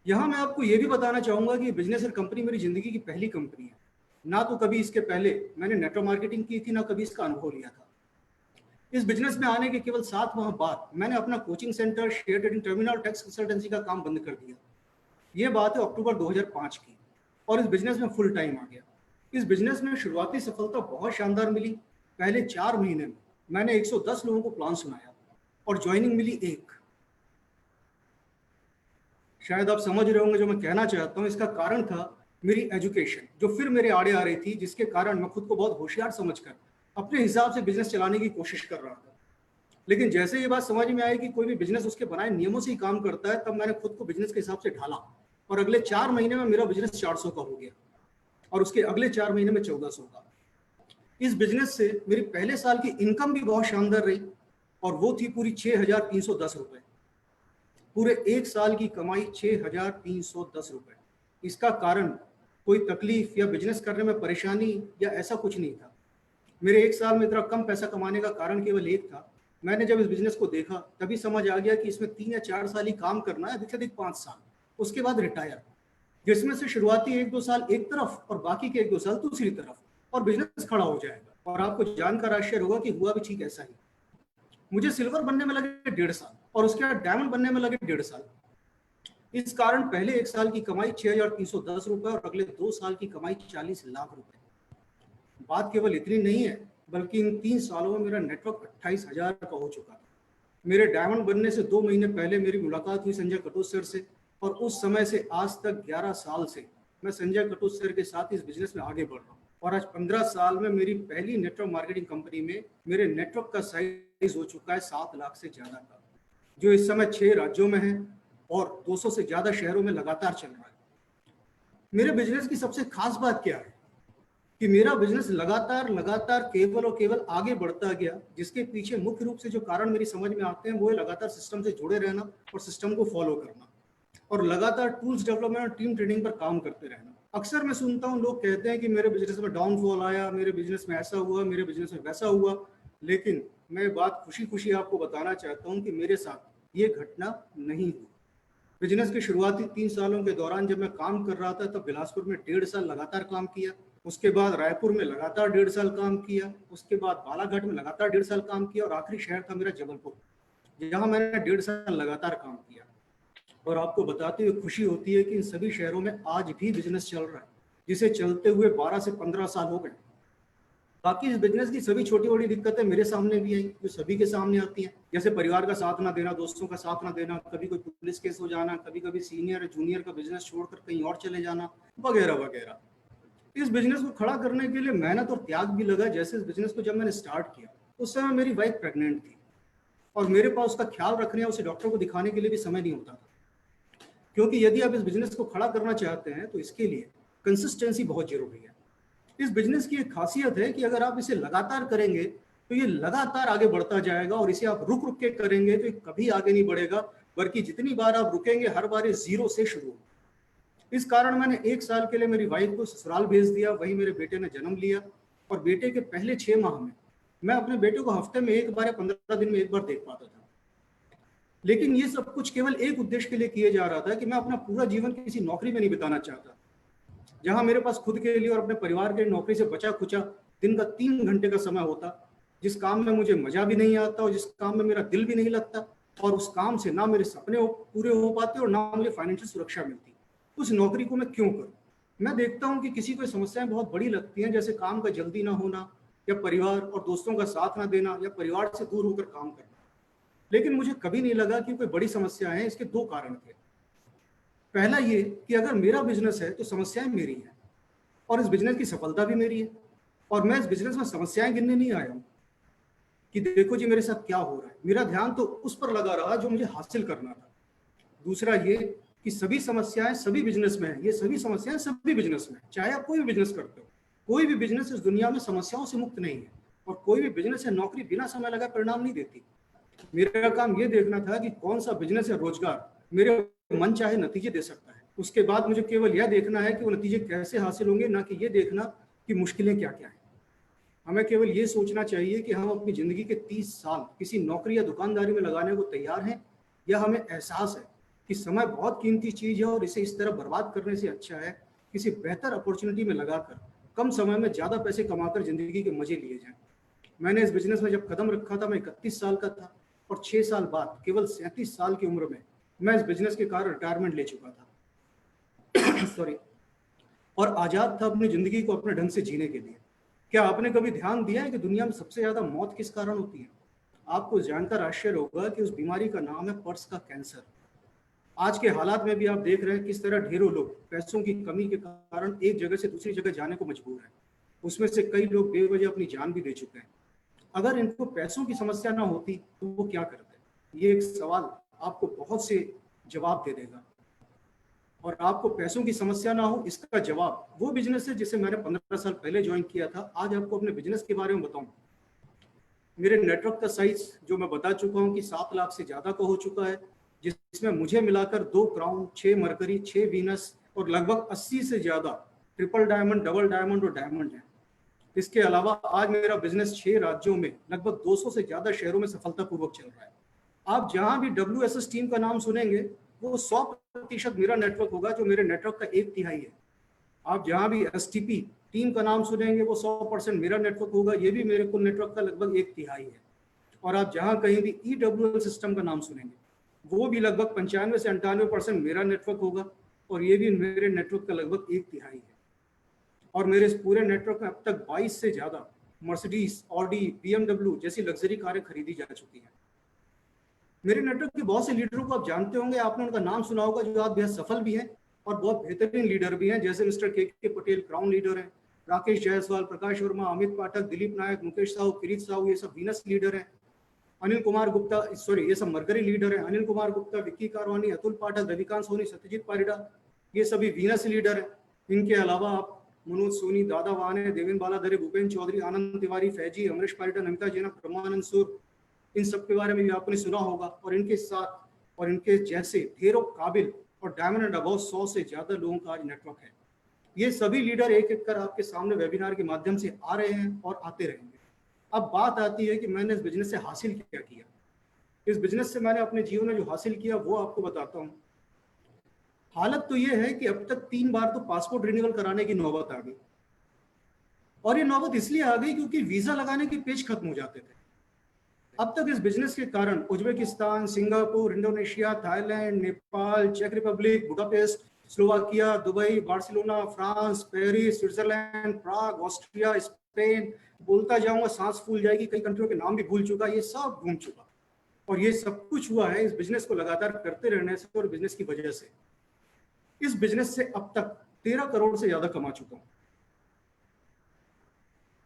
यहाँ मैं आपको ये भी बताना चाहूंगा कि बिजनेस और कंपनी मेरी जिंदगी की पहली कंपनी है। ना तो कभी इसके पहले मैंने नेटवर्क मार्केटिंग की थी, ना कभी इसका अनुभव लिया था। इस बिजनेस में आने के केवल 7 माह बाद मैंने अपना coaching centre, share trading terminal, tax consultancy का काम बंद कर दिया। ये बात है अक्टूबर 2005 की, और इस बिजनेस में फुल टाइम आ गया। इस बिजनेस में शुरुआती सफलता बहुत शानदार मिली। पहले 4 महीने में मैंने 110 लोगों को प्लान सुनाया और ज्वाइनिंग मिली 1। शायद आप समझ रहे होंगे जो मैं कहना चाहता हूँ। इसका कारण था मेरी एजुकेशन जो फिर मेरे आड़े आ रही थी, जिसके कारण मैं खुद को बहुत होशियार समझकर अपने हिसाब से बिजनेस चलाने की कोशिश कर रहा था। लेकिन जैसे ये बात समझ में आई कि कोई भी बिजनेस उसके बनाए नियमों से ही काम करता है, तब मैंने खुद को बिजनेस के हिसाब से ढाला और अगले 4 महीने में मेरा बिजनेस 400 का हो गया और उसके अगले 4 महीने में 1400 का। इस बिजनेस से मेरी पहले साल की इनकम भी बहुत शानदार रही और वो थी पूरी 6,310 रुपए। पूरे एक साल की कमाई 6,310 रुपए। इसका कारण कोई तकलीफ या बिजनेस करने में परेशानी या ऐसा कुछ नहीं था। मेरे एक साल में इतना कम पैसा कमाने का कारण केवल एक था। मैंने जब इस बिजनेस को देखा तभी समझ आ गया कि इसमें 3 या 4 साल ही काम करना है, अधिक से अधिक 5 साल, उसके बाद रिटायर, जिसमें से शुरुआती 1-2 साल एक तरफ और बाकी के 1-2 साल दूसरी तरफ, और बिजनेस खड़ा हो जाएगा। और आपको जानकर आश्चर्य होगा कि हुआ भी ठीक ऐसा ही। मुझे सिल्वर बनने में लगे 1.5 साल और उसके बाद डायमंड बनने में लगे 1.5 साल। इस कारण पहले एक साल की कमाई 6,310 रुपए और अगले 2 साल की कमाई 40 लाख रुपए। बात केवल इतनी नहीं है, बल्कि इन 3 सालों में मेरा नेटवर्क 28,000 का हो चुका था। मेरे डायमंड बनने से 2 महीने पहले मेरी मुलाकात हुई संजय कटोच सर से, और उस समय से आज तक 11 साल से मैं संजय कटोच सर के साथ इस बिजनेस में आगे बढ़ रहा हूँ। और आज 15 साल में मेरी पहली नेटवर्क मार्केटिंग कंपनी में मेरे नेटवर्क का साइज हो चुका है 7 लाख से ज्यादा का, जो इस समय 6 राज्यों में है और 200 से ज्यादा शहरों में लगातार चल रहा है। मेरे बिजनेस की सबसे खास बात क्या है कि मेरा बिजनेस लगातार केवल और केवल आगे बढ़ता गया, जिसके पीछे मुख्य रूप से जो कारण मेरी समझ में आते हैं वो है लगातार सिस्टम से जुड़े रहना और सिस्टम को फॉलो करना और लगातार टूल्स डेवलपमेंट और टीम ट्रेनिंग पर काम करते रहना। अक्सर मैं सुनता हूँ लोग कहते हैं कि मेरे बिजनेस में डाउनफॉल आया, मेरे बिजनेस में ऐसा हुआ, मेरे बिजनेस में वैसा हुआ, लेकिन मैं बात खुशी खुशी आपको बताना चाहता हूँ कि मेरे साथ ये घटना नहीं हुई। बिजनेस के शुरुआती 3 सालों के दौरान जब मैं काम कर रहा था तब बिलासपुर में 1.5 साल लगातार काम किया, उसके बाद रायपुर में लगातार 1.5 साल काम किया, उसके बाद बालाघाट में लगातार 1.5 साल काम किया और आखिरी शहर था मेरा जबलपुर, जहां मैंने 1.5 साल लगातार काम किया। और आपको बताते हुए खुशी होती है कि इन सभी शहरों में आज भी बिजनेस चल रहा है, जिसे चलते हुए 12 से 15 साल हो गए। बाकी इस बिजनेस की सभी छोटी बड़ी दिक्कतें मेरे सामने भी आई, जो सभी के सामने आती हैं, जैसे परिवार का साथ ना देना, दोस्तों का साथ ना देना, कभी कोई पुलिस केस हो जाना, कभी कभी सीनियर जूनियर का बिजनेस छोड़कर कहीं और चले जाना, वगैरह वगैरह। इस बिजनेस को खड़ा करने के लिए मेहनत और त्याग भी लगा। जैसे इस बिजनेस को जब मैंने स्टार्ट किया उस समय मेरी वाइफ प्रेग्नेंट थी और मेरे पास उसका ख्याल रखने या उसे डॉक्टर को दिखाने के लिए भी समय नहीं होता था, क्योंकि यदि आप इस बिजनेस को खड़ा करना चाहते हैं तो इसके लिए कंसिस्टेंसी बहुत जरूरी है। इस बिजनेस की एक खासियत है कि अगर आप इसे लगातार करेंगे तो ये लगातार आगे बढ़ता जाएगा, और इसे आप रुक रुक के करेंगे तो ये कभी आगे नहीं बढ़ेगा, बल्कि जितनी बार आप रुकेंगे हर बार ये जीरो से शुरू होगा। इस कारण मैंने 1 साल के लिए मेरी वाइफ को ससुराल भेज दिया, वहीं मेरे बेटे ने जन्म लिया, और बेटे के पहले 6 माह में मैं अपने बेटे को हफ्ते में 1 बार या 15 दिन में 1 बार देख पाता था। लेकिन ये सब कुछ केवल एक उद्देश्य के लिए किए जा रहा था कि मैं अपना पूरा जीवन किसी नौकरी में नहीं बिताना चाहता, जहां मेरे पास खुद के लिए और अपने परिवार के नौकरी से बचा खुचा दिन का 3 घंटे का समय होता, जिस काम में मुझे मजा भी नहीं आता और जिस काम में मेरा दिल भी नहीं लगता, और उस काम से ना मेरे सपने पूरे हो पाते और ना मुझे फाइनेंशियल सुरक्षा मिलती। उस नौकरी को मैं क्यों करूं? मैं देखता हूं कि किसी को समस्याएं बहुत बड़ी लगती हैं, जैसे काम का जल्दी ना होना, या परिवार और दोस्तों का साथ ना देना, या परिवार से दूर होकर काम करना। लेकिन मुझे कभी नहीं लगा कि कोई बड़ी समस्या है। इसके 2 कारण थे। पहला ये कि अगर मेरा बिजनेस है तो समस्याएं मेरी हैं, और इस बिजनेस की सफलता भी मेरी है, और मैं इस बिजनेस में समस्याएं गिनने नहीं आया हूं कि देखो जी मेरे साथ क्या हो रहा है। मेरा ध्यान तो उस पर लगा रहा जो मुझे हासिल करना था। दूसरा ये कि सभी समस्याएं सभी बिजनेस में है, ये सभी समस्याएं सभी बिजनेस में, चाहे आप कोई भी बिजनेस करते हो। कोई भी बिजनेस इस दुनिया में समस्याओं से मुक्त नहीं है, और कोई भी बिजनेस या नौकरी बिना समय लगाए परिणाम नहीं देती। मेरा काम ये देखना था कि कौन सा बिजनेस या रोजगार मेरे मन चाहे नतीजे दे सकता है। उसके बाद मुझे केवल यह देखना है कि वो नतीजे कैसे हासिल होंगे, ना कि ये देखना कि मुश्किलें क्या क्या है। हमें केवल ये सोचना चाहिए कि हम अपनी जिंदगी के 30 साल किसी नौकरी या दुकानदारी में लगाने को तैयार हैं, या हमें एहसास है कि समय बहुत कीमती चीज है और इसे इस तरह बर्बाद करने से अच्छा है किसी बेहतर अपॉर्चुनिटी में लगाकर कम समय में ज्यादा पैसे कमाकर जिंदगी के मजे लिए जाएं। मैंने इस बिजनेस में जब कदम रखा था मैं 31 साल का था, और 6 साल बाद केवल 37 साल की उम्र में मैं इस बिजनेस के कारण रिटायरमेंट ले चुका था सॉरी, और आजाद था अपनी जिंदगी को अपने ढंग से जीने के लिए। क्या आपने कभी ध्यान दिया है कि दुनिया में सबसे ज्यादा मौत किस कारण होती है? आपको जानकर आश्चर्य होगा कि उस बीमारी का नाम है पर्स का कैंसर। आज के हालात में भी आप देख रहे हैं किस तरह ढेरों लोग पैसों की कमी के कारण एक जगह से दूसरी जगह जाने को मजबूर हैं। उसमें से कई लोग बेवजह अपनी जान भी दे चुके हैं। अगर इनको पैसों की समस्या ना होती तो वो क्या करते? ये एक सवाल आपको बहुत से जवाब दे देगा। और आपको पैसों की समस्या ना हो, इसका जवाब वो बिजनेस है जिसे मैंने 15 साल पहले ज्वाइन किया था। आज आपको अपने बिजनेस के बारे में बताऊं। मेरे नेटवर्क का साइज जो मैं बता चुका हूं कि 7 लाख से ज्यादा का हो चुका है, जिसमें मुझे मिलाकर 2 क्राउन, 6 मरकरी, 6 वीनस और लगभग 80 से ज्यादा ट्रिपल डायमंड, डबल डायमंड और डायमंड है। इसके अलावा आज मेरा बिजनेस 6 राज्यों में लगभग 200 से ज्यादा शहरों में सफलतापूर्वक चल रहा है। आप जहां भी WSS टीम का नाम सुनेंगे वो 100% मेरा नेटवर्क होगा, जो मेरे नेटवर्क का 1/3 है। आप जहां भी STP टीम का नाम सुनेंगे वो 100% मेरा नेटवर्क होगा, ये भी मेरे कुल नेटवर्क का लगभग 1/3 है। और आप जहां कहीं भी EWL सिस्टम का नाम सुनेंगे वो भी लगभग 95 से 98% मेरा नेटवर्क होगा, और ये भी मेरे नेटवर्क का लगभग 1/3 है। और मेरे इस पूरे नेटवर्क में अब तक 22 से ज्यादा मर्सिडीज, ऑडी, BMW जैसी लग्जरी कारें खरीदी जा चुकी हैं। मेरे नेटवर्क के बहुत से लीडरों को आप जानते होंगे, आपने उनका नाम सुना होगा, जो आज बेहद सफल भी हैं और बहुत बेहतरीन लीडर भी हैं, जैसे मिस्टर के पटेल क्राउन लीडर हैं, राकेश जायसवाल, प्रकाश वर्मा, अमित पाठक, दिलीप नायक, मुकेश साहू, किरीट साहू, ये सब वीनस लीडर हैं। अनिल कुमार गुप्ता, ये सब मरकरी लीडर हैं। अनिल कुमार गुप्ता, विक्की कारवानी, अतुल पाठक, रविकांत सोनी, सत्यजीत पारिडा, ये सभी वीनस लीडर हैं। इनके अलावा आप मनोज सोनी, दादा वाने, देवेंद्र बालाधरे, भूपेन्द्र चौधरी, आनंद तिवारी, फैजी, अमरीश पारिडा, नमिता जैना, ब्रह्मानंद सूर, इन सब के बारे में भी आपने सुना होगा। और इनके साथ और इनके जैसे ढेरों काबिल और डायमंड एंड अबव 100 से ज्यादा लोगों का आज नेटवर्क है। ये सभी लीडर एक एक कर आपके सामने वेबिनार के माध्यम से आ रहे हैं और आते रहेंगे। अब बात आती है कि मैंने इस बिजनेस से हासिल क्या किया। इस बिजनेस से मैंने अपने जीवन में जो हासिल किया वो आपको बताता हूँ। हालत तो ये है कि अब तक 3 बार तो पासपोर्ट रिन्यूअल कराने की नौबत आ गई, और ये नौबत इसलिए आ गई क्योंकि वीजा लगाने के पेज खत्म हो जाते थे। अब तक इस बिजनेस के कारण Uzbekistan, Singapore, Indonesia, Thailand, Nepal, चेक Republic, Budapest, Slovakia, Dubai, Barcelona, France, Paris, Switzerland, Prague, Austria, Spain, बोलता जाऊंगा सांस फूल जाएगी, कई कंट्रियों के नाम भी भूल चुका, ये सब घूम चुका। और ये सब कुछ हुआ है इस बिजनेस को लगातार करते रहने से और बिजनेस की वजह से। इस बिजनेस से अब तक 13 करोड़ से ज्यादा कमा चुका हूं।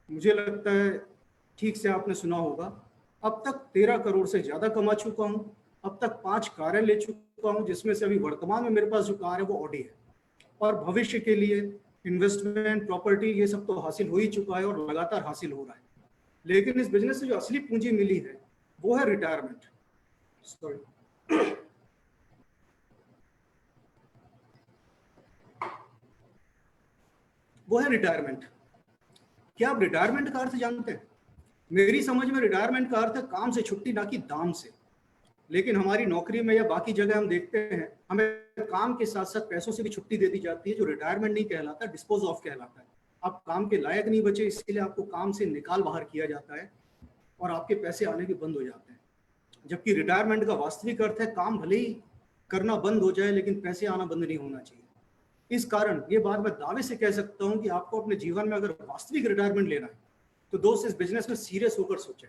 मुझे लगता है ठीक से आपने सुना होगा, अब तक 13 करोड़ से ज्यादा कमा चुका हूं। अब तक 5 कारें ले चुका हूं, जिसमें से अभी वर्तमान में मेरे पास जो कार है वो ऑडी है। और भविष्य के लिए इन्वेस्टमेंट, प्रॉपर्टी, ये सब तो हासिल हो ही चुका है और लगातार हासिल हो रहा है। लेकिन इस बिजनेस से जो असली पूंजी मिली है वो है रिटायरमेंट। सॉरी, वो है रिटायरमेंट। क्या आप रिटायरमेंट का अर्थ जानते हैं? मेरी समझ में रिटायरमेंट का अर्थ है काम से छुट्टी, ना कि दाम से। लेकिन हमारी नौकरी में या बाकी जगह हम देखते हैं हमें काम के साथ साथ पैसों से भी छुट्टी दे दी जाती है, जो रिटायरमेंट नहीं कहलाता, डिस्पोज ऑफ कहलाता है। आप काम के लायक नहीं बचे, इसके लिए आपको काम से निकाल बाहर किया जाता है और आपके पैसे आने भी बंद हो जाते हैं। जबकि रिटायरमेंट का वास्तविक अर्थ है काम भले ही करना बंद हो जाए लेकिन पैसे आना बंद नहीं होना चाहिए। इस कारण ये बात मैं दावे से कह सकता हूं कि आपको अपने जीवन में अगर वास्तविक रिटायरमेंट लेना है तो दोस्त इस बिजनेस में सीरियस होकर सोचें।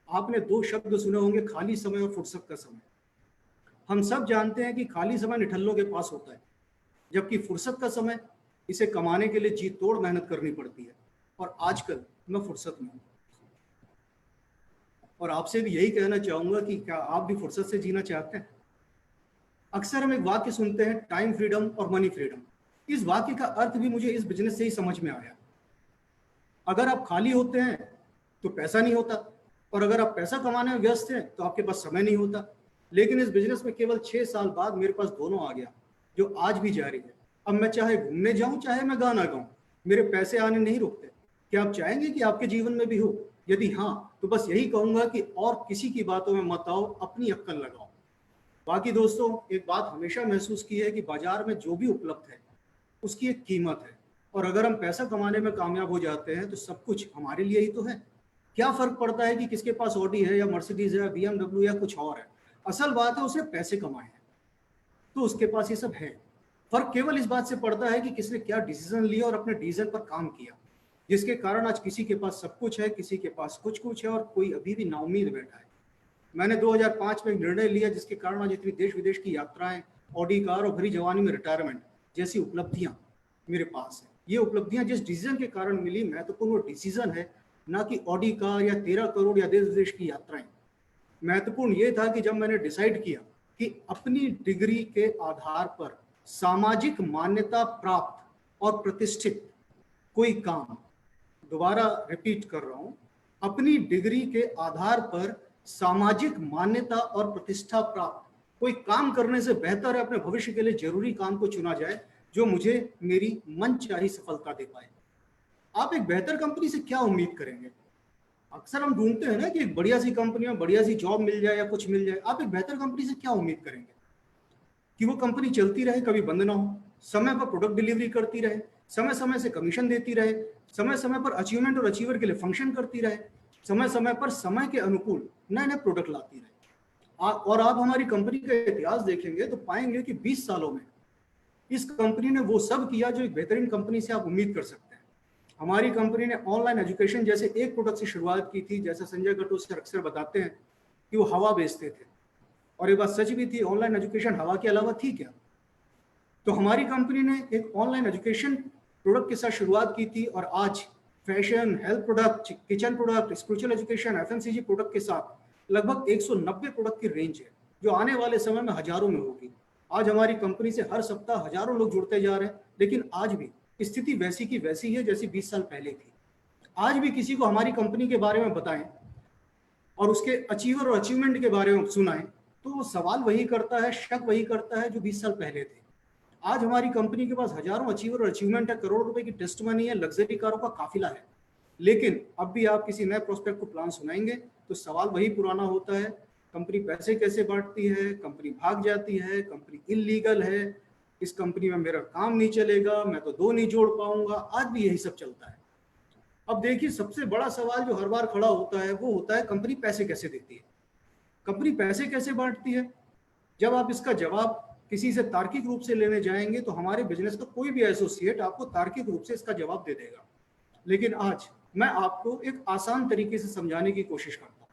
आपने 2 शब्द सुने होंगे, खाली समय और फुर्सत का समय। हम सब जानते हैं कि खाली समय निठल्लों के पास होता है, जबकि फुर्सत का समय इसे कमाने के लिए जी तोड़ मेहनत करनी पड़ती है। और आजकल मैं फुर्सत में हूं और आपसे भी यही कहना चाहूंगा कि क्या आप भी फुर्सत से जीना चाहते हैं? अक्सर हम एक वाक्य सुनते हैं, टाइम फ्रीडम और मनी फ्रीडम। इस वाक्य का अर्थ भी मुझे इस बिजनेस से ही समझ में आया। अगर आप खाली होते हैं तो पैसा नहीं होता, और अगर आप पैसा कमाने में व्यस्त हैं तो आपके पास समय नहीं होता। लेकिन इस बिजनेस में केवल 6 साल बाद मेरे पास दोनों आ गया, जो आज भी जारी है। अब मैं चाहे घूमने जाऊं चाहे मैं गाना गाऊं, मेरे पैसे आने नहीं रुकते। क्या आप चाहेंगे कि आपके जीवन में भी हो? यदि हाँ, तो बस यही कहूंगा कि और किसी की बातों में मत आओ, अपनी अक्ल लगाओ। बाकी दोस्तों, एक बात हमेशा महसूस की है कि बाजार में जो भी उपलब्ध है उसकी एक कीमत है, और अगर हम पैसा कमाने में कामयाब हो जाते हैं तो सब कुछ हमारे लिए ही तो है। क्या फर्क पड़ता है कि किसके पास ऑडी है या मर्सिडीज है, BMW या कुछ और है? असल बात है उसने पैसे कमाए हैं तो उसके पास ये सब है। फर्क केवल इस बात से पड़ता है कि किसने क्या डिसीजन लिया और अपने डिसीजन पर काम किया, जिसके कारण आज किसी के पास सब कुछ है, किसी के पास कुछ है, और कोई अभी भी नाउम्मीद बैठा है। मैंने 2005 में एक निर्णय लिया जिसके कारण आज इतनी देश विदेश की यात्राएं ऑडी कार और भरी जवानी में रिटायरमेंट जैसी उपलब्धियां मेरे पास है। ये उपलब्धियां जिस डिसीजन के कारण मिली, महत्वपूर्ण वो डिसीजन है, ना कि ऑडी कार या 13 करोड़ या देश विदेश की यात्राएं। महत्वपूर्ण ये था कि जब मैंने डिसाइड किया कि अपनी डिग्री के आधार पर सामाजिक मान्यता प्राप्त और प्रतिष्ठित कोई काम, दोबारा रिपीट कर रहा हूं, अपनी डिग्री के आधार पर सामाजिक मान्यता और प्रतिष्ठा प्राप्त कोई काम करने से बेहतर है अपने भविष्य के लिए जरूरी काम को चुना जाए जो मुझे मेरी मनचाही सफलता दे पाए। आप एक बेहतर कंपनी से क्या उम्मीद करेंगे? अक्सर हम ढूंढते हैं ना कि एक बढ़िया सी कंपनी में बढ़िया सी जॉब मिल जाए या कुछ मिल जाए। आप एक बेहतर कंपनी से क्या उम्मीद करेंगे? कि वो कंपनी चलती रहे, कभी बंद ना हो, समय पर प्रोडक्ट डिलीवरी करती रहे, समय समय से कमीशन देती रहे, समय समय पर अचीवमेंट और अचीवर के लिए फंक्शन करती रहे, समय समय पर समय के अनुकूल नए नए प्रोडक्ट लाती रहे। और आप हमारी कंपनी का इतिहास देखेंगे तो पाएंगे कि 20 सालों में इस कंपनी ने वो सब किया जो एक बेहतरीन कंपनी से आप उम्मीद कर सकते हैं। हमारी कंपनी ने ऑनलाइन एजुकेशन जैसे एक प्रोडक्ट से शुरुआत की थी। जैसा संजय गट्टू सर अक्सर बताते हैं कि वो हवा बेचते थे, और ये बात सच भी थी, ऑनलाइन एजुकेशन हवा के अलावा थी क्या? तो हमारी कंपनी ने एक ऑनलाइन एजुकेशन प्रोडक्ट के साथ शुरुआत की थी, और आज fashion, health product, kitchen product, spiritual education, FMCG product के साथ लगभग 190 प्रोडक्ट की रेंज है जो आने वाले समय में हजारों में होगी। आज हमारी कंपनी से हर सप्ताह हजारों लोग जुड़ते जा रहे हैं, लेकिन आज भी स्थिति वैसी की वैसी है जैसी 20 साल पहले थी। आज भी किसी को हमारी कंपनी के बारे में बताएं और उसके अचीवर और अचीवमेंट के बारे में सुनाएं तो वो सवाल वही करता है, शक वही करता है जो 20 साल पहले थे। आज हमारी कंपनी के पास हजारों अचीवर और अचीवमेंट है, करोड़ों रुपए की टेस्ट मनी है, लग्जरी कारों का काफिला है, लेकिन अब भी आप किसी नए प्रोस्पेक्ट को प्लान सुनाएंगे तो सवाल वही पुराना होता है, कंपनी पैसे कैसे बांटती है, कंपनी भाग जाती है, कंपनी इलीगल है, इस कंपनी में मेरा काम नहीं चलेगा, मैं तो 2 नहीं जोड़ पाऊंगा। आज भी यही सब चलता है। अब देखिए, सबसे बड़ा सवाल जो हर बार खड़ा होता है वो होता है कंपनी पैसे कैसे देती है, कंपनी पैसे कैसे बांटती है। जब आप इसका जवाब किसी से तार्किक रूप से लेने जाएंगे तो हमारे बिजनेस का कोई भी एसोसिएट आपको तार्किक रूप से इसका जवाब दे देगा, लेकिन आज मैं आपको एक आसान तरीके से समझाने की कोशिश करता